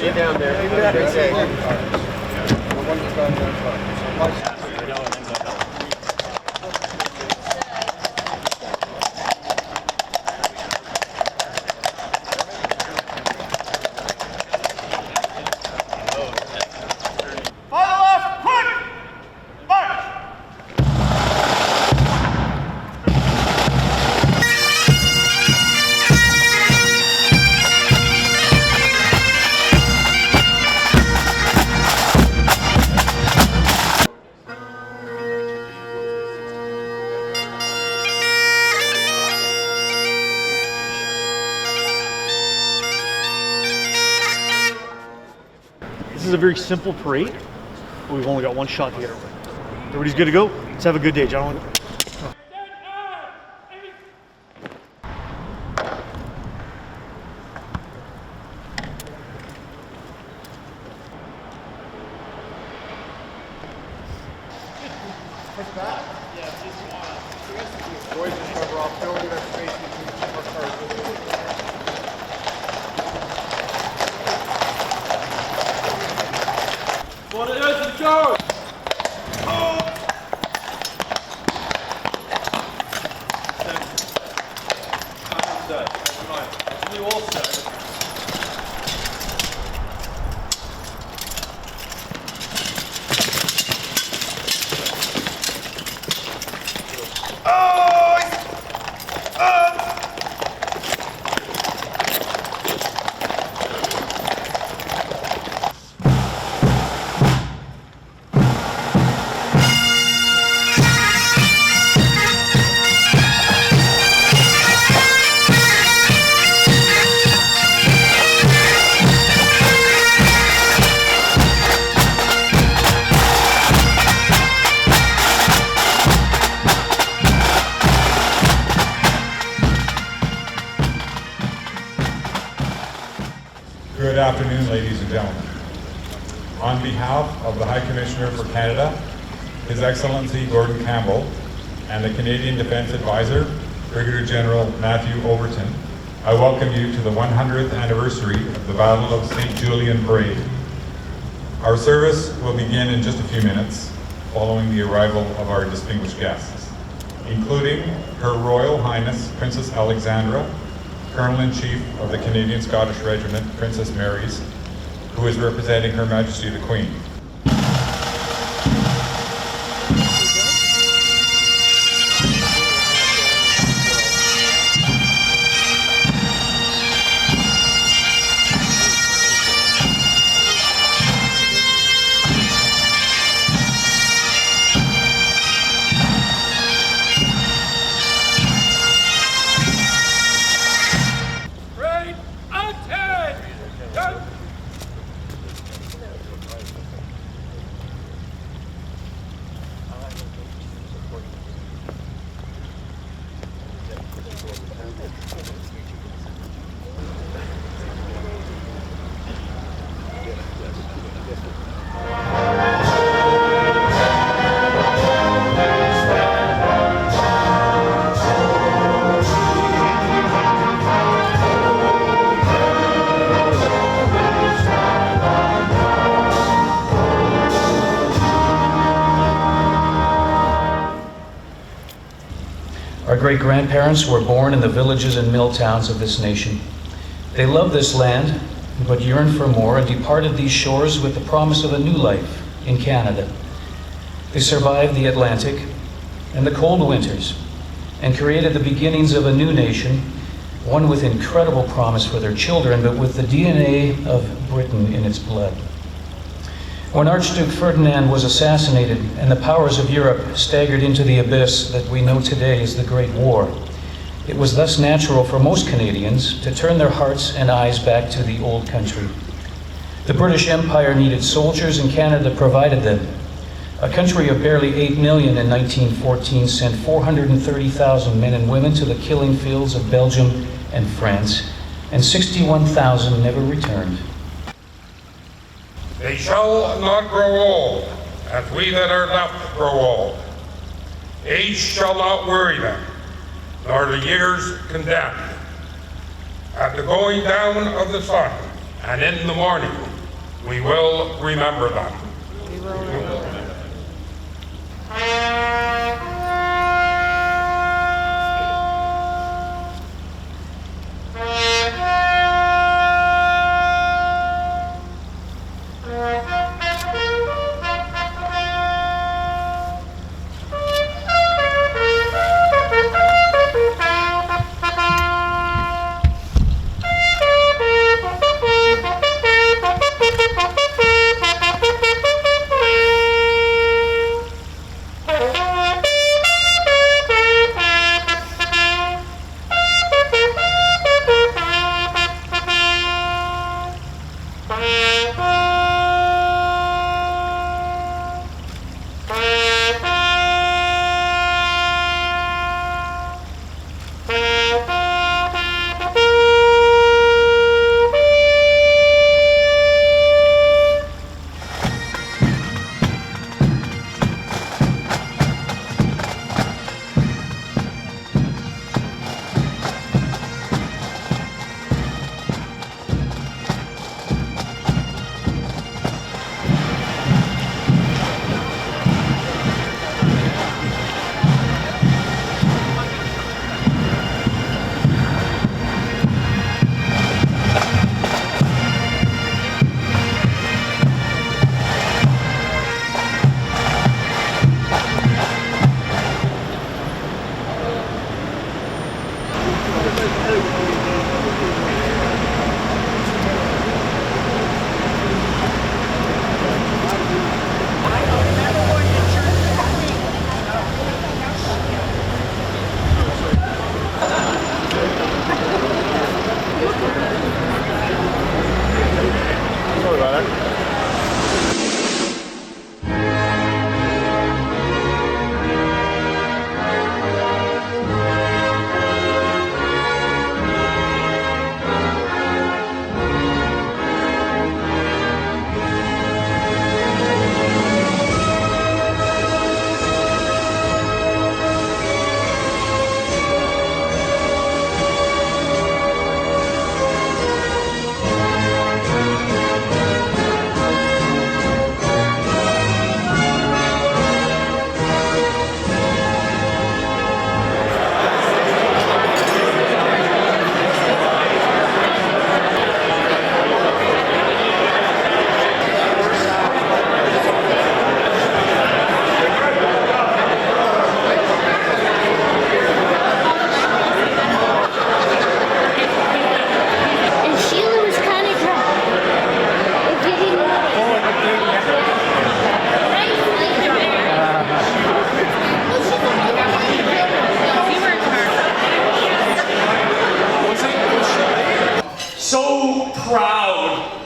See you down there. Have a great day. This is a very simple parade, but we've only got one shot to get it right. Everybody's good to go? Let's have a good day, gentlemen. Boys, just cover off. Don't give that space between our cars. What it is, and go! Good afternoon, ladies and gentlemen. On behalf of the High Commissioner for Canada, His Excellency Gordon Campbell, and the Canadian Defence Advisor, Brigadier General Matthew Overton, I welcome you to the 100th anniversary of the Battle of St Julien parade. Our service will begin in just a few minutes, following the arrival of our distinguished guests, including Her Royal Highness Princess Alexandra, Colonel-in-Chief of the Canadian Scottish Regiment, Princess Mary's, who is representing Her Majesty the Queen. Our great-grandparents were born in the villages and mill towns of this nation. They loved this land, but yearned for more and departed these shores with the promise of a new life in Canada. They survived the Atlantic and the cold winters and created the beginnings of a new nation, one with incredible promise for their children, but with the DNA of Britain in its blood. When Archduke Ferdinand was assassinated and the powers of Europe staggered into the abyss that we know today as the Great War, it was thus natural for most Canadians to turn their hearts and eyes back to the old country. The British Empire needed soldiers and Canada provided them. A country of barely 8 million in 1914 sent 430,000 men and women to the killing fields of Belgium and France, and 61,000 never returned. They shall not grow old, as we that are left grow old. Age shall not worry them, nor the years condemn. At the going down of the sun, and in the morning, We will remember them.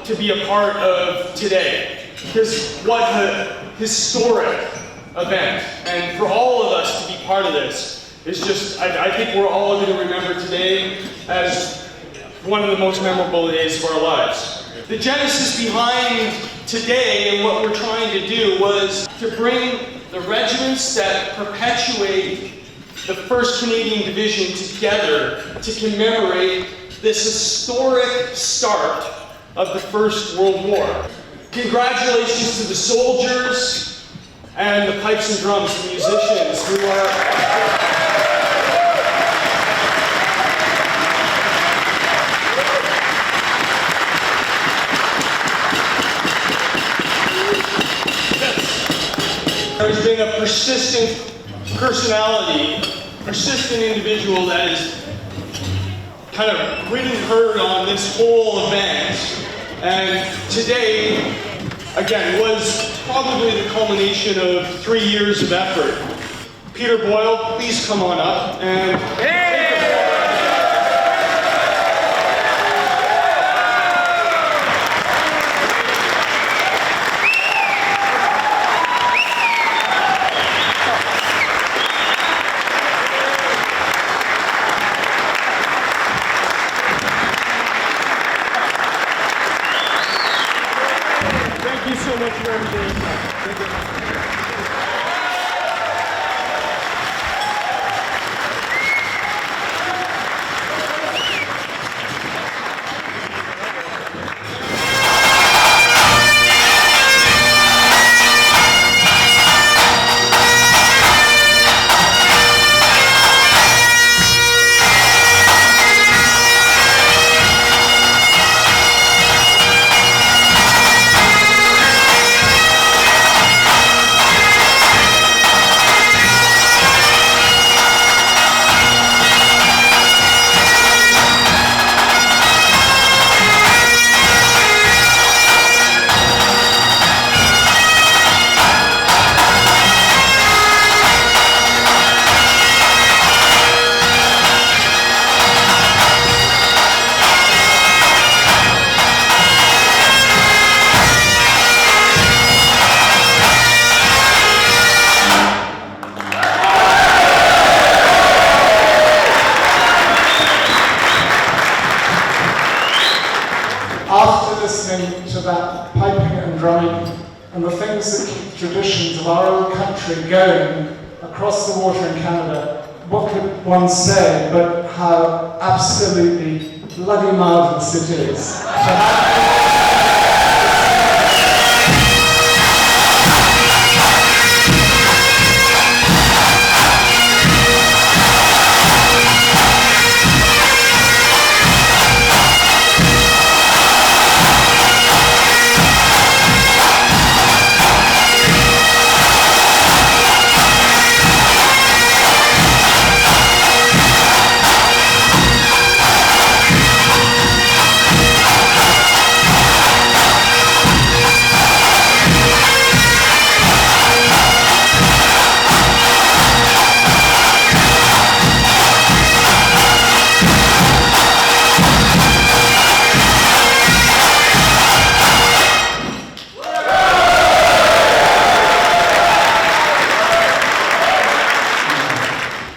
to be a part of today, because what a historic event. And for all of us to be part of this is just, I think we're all going to remember today as one of the most memorable days of our lives. The genesis behind today and what we're trying to do was to bring the regiments that perpetuate the 1st Canadian Division together to commemorate this historic start of the First World War. Congratulations to the soldiers and the pipes and drums and musicians who are There's been a persistent personality, persistent individual that has kind of ridden herd on this whole event. And today, again, was probably the culmination of 3 years of effort. Peter Boyle, please come on up and drumming, and the things that keep the traditions of our own country going across the water in Canada. What could one say but how absolutely bloody marvellous it is to have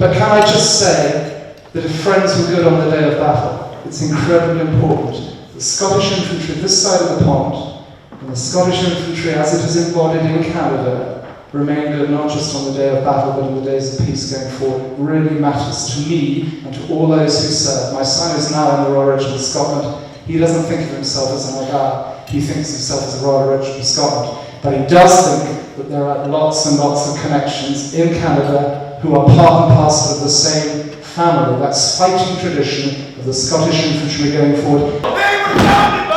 But can I just say that if friends were good on the day of battle, it's incredibly important. The Scottish infantry this side of the pond, and the Scottish infantry as it is embodied in Canada, remain good not just on the day of battle, but in the days of peace going forward. It really matters to me and to all those who serve. My son is now in the Royal Regiment of Scotland. He doesn't think of himself as an Algar. He thinks of himself as a Royal Regiment of Scotland. But he does think that there are lots and lots of connections in Canada who are part and parcel of the same family. That's fighting tradition of the Scottish infantry going forward. They were founded